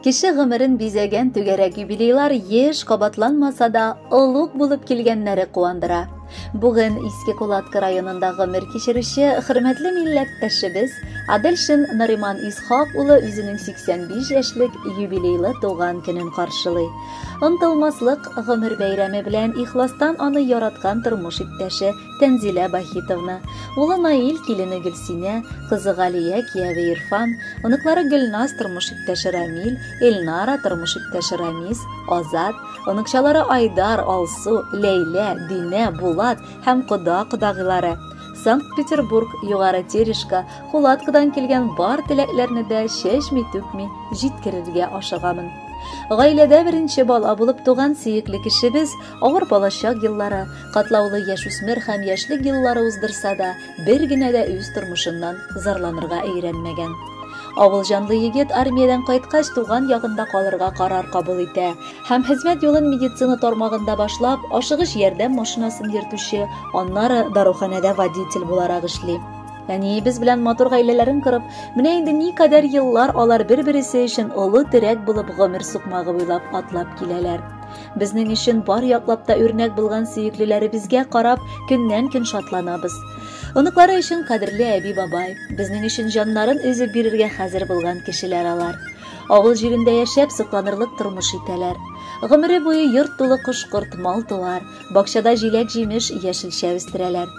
Кеше гомерен бизәгән түгәрәк юбилейлар еш кабатланмаса да олуг булып килгәннәре куандыра. Бүген Иске Кулатка районында гомер кичерүче хөрмәтле милләттәшебез Аделшин Нариман Исхак улы үзенең 85 яшьлек юбилейлы туган көнен каршылый. Онтылмаслык гомер бәйрәме белән ихластан аны яраткан тормыш иптәше Тәнзилә Бахитовна, улы Наил килене Гөлсинә, кызы Галия кияве Ирфан, оныклары Гөлназ тормыш иптәше Рамил, Эльнара тормыш иптәше Рамис, Азат, оныкчалары Айдар, Алсу, Ләйлә, Динә, Булат һәм кода-кодагылары. Санкт-Петербург, Югары Терешка, Кулаткадан килгән бар теләкләрне дә чәчми-түкми җиткерергә ашыгамын. Гаиләдә беренче бала булып туган сөекле кешебез авыр балачак еллары, катлаулы яшүсмер һәм яшьлек еллары уздырса да, бер генә дә үз тормышыннан зарланырга өйрәнмәгән. Авыл җанлы егет армиядан кайткач туган ягында калырга карар кабул итә һәм хезмәт юлын медицина тармагында башлап, ашыгыч ярдәм машинасын йөртүче, аннары даруханәдә водитель буларак эшли. Без белән матур гаиләләрен кырып, менә инде никадәр еллар алар бер-берсе өчен олы терәк булып гомер сукмагы буйлап атлап киләләр. Безнең өчен бар яклап та үрнәк булган сөеклеләребезгә карап, көннән-көн шатланабыз. Оныклары өчен кадерле әби-бабай, безнең өчен җаннарын өзеп бирергә хәзер булган кешеләр алар. Авыл җирендә яшәп сокланырлык тормыш итәләр. Гомере буе йорт тулы кош-корт, мал-туар, бакчада җиләк-җимеш, яшелчә үстерәләр.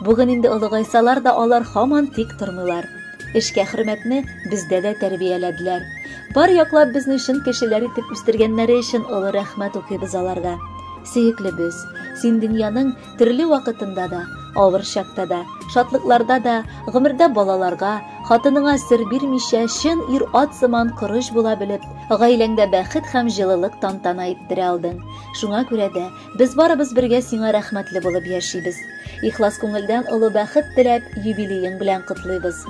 Бүген инде олыгайсалар да алар һаман тик тормыйлар. Эшкә хөрмәтне бездә дә тәрбияләделәр. Бар яклап безне өчен кешеләр итеп үстергәннәре өчен олы рәхмәт укыйбыз аларга. Сөеклебез, син дөньяның төрле вакытында да, авыр чакта да, шатлыкларда да, гомердә балаларга, хатыныңа сер бирмичә чын ир-ат сыман корыш була белеп, гаиләңдә бәхет һәм җылылык тантана иттерә алдың. Шуңа күрә дә без барыбыз бергә сиңа рәхмәтле булып яшибез. Ихлас күңелдән олы бәхет теләп, юбилеең белән котлыйбыз.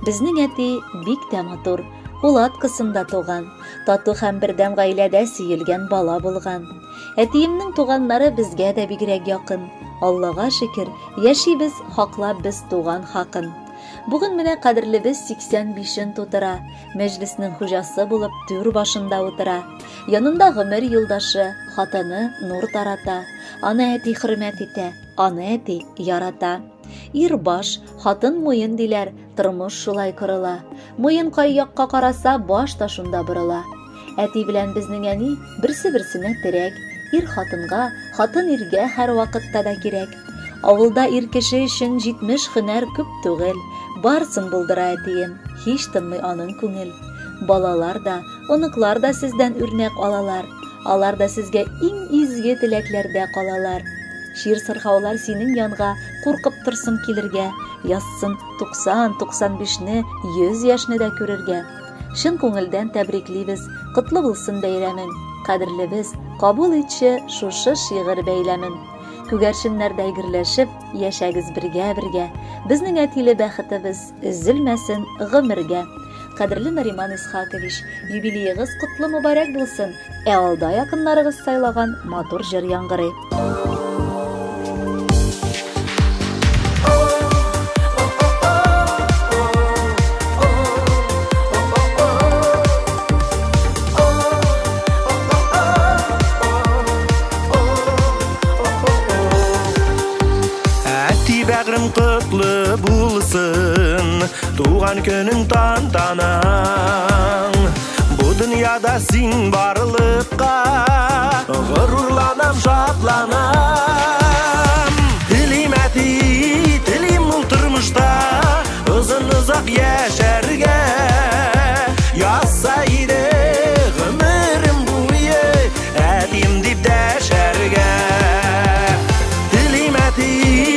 Безнең әти бик тә матур, Кулаткасында туган, тату һәм бердәм гаиләдә сөелгән бала булган. Әтиемнең туганнары безгә дә бигрәк якын. Аллага шөкер, яшибез, хаклап без туган хакын. Бүген менә кадерлебез 85-ен тутыра, мәҗлеснең хуҗасы булып түр башында утыра. Янында гомер юлдашы, хатыны нур тарата. Аны әти хөрмәт итә, аны әти ярата. Ир баш, хатын муен диләр, тормыш шулай корыла. Муен кай якка караса, баш та шунда борыла. Әти белән безнең әни берсе-берсенә терәк. Ир хатынга, хатын иргә һәр вакытта да кирәк. Авылда ир кеше өчен 70 һөнәр күп түгел. Барсын булдыра әтием, һич тынмый аның күңел. Балалар да, оныклар да сездән үрнәк алалар. Алар да сезгә иң изге теләкләрдә калалар. Шир-сырхаулар синең янга куркып торсын килергә, язсын 90-95-не, 100 яшьне дә күрергә. Шын күңелдән тәбриклибез, котлы булсын бәйрәмең. Кадерлебез, кабул итче шушы шигырь бәйләмен. Күгәрченнәрдә гөрләшеп, яшәгез бергә-бергә. Безнең әтиле бәхетебез өзелмәсен гомергә. Кадерле Нариман Исхакович, юбилеегыз котлы мөбарәк булсын. Алда якыннарыгыз сайлаган матур җыр яңгырый. Кытлы булсын, туган көнең тантанаң. Бу дөньяда син барлыкка горурланам, шатланам. Телим әти, телим ул тормышта озын-озак яшәргә. Язса иде гомерем буе әтим дип дәшәргә. Телим әти,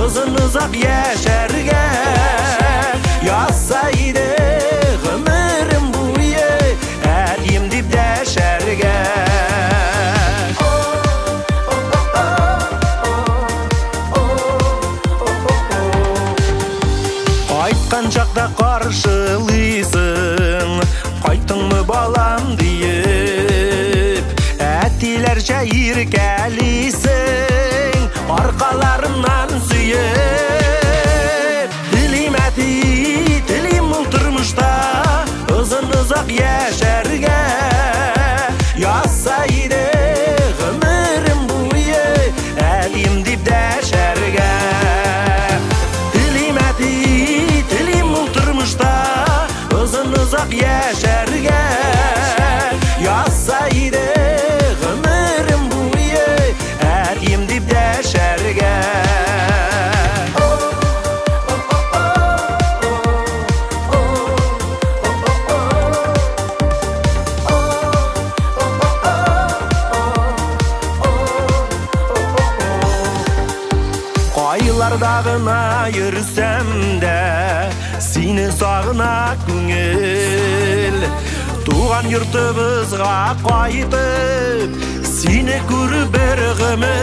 uzun-uzak yaşarga, yazsa ide ömrüm buye, ədim dib dəşərgə. Qaytqan çaqda qarşılıysan, qaytdыңмы балам deyib, әтиләрчә irkəlisən, arqalarından süyüb. Dilim əti, dilim ul turmuşda, uzun Sağına yürüsem de seni sağına көңіл Туған yurtımızga qaytıp seni көріп bir ömür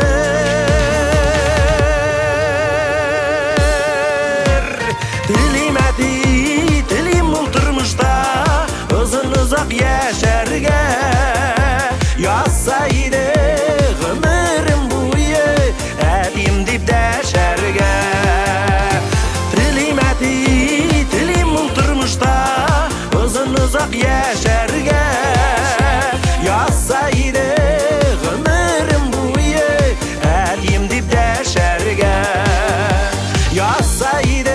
Dilim ol turmuşta uzun uzak yaşarga Yazsaydı ömrüm boyu edim dip dəşərgə Dilim ol turmuşta uzun uzak yaşarga Yazsaydı ömrüm boyu edim dip dəşərgə Yazsaydı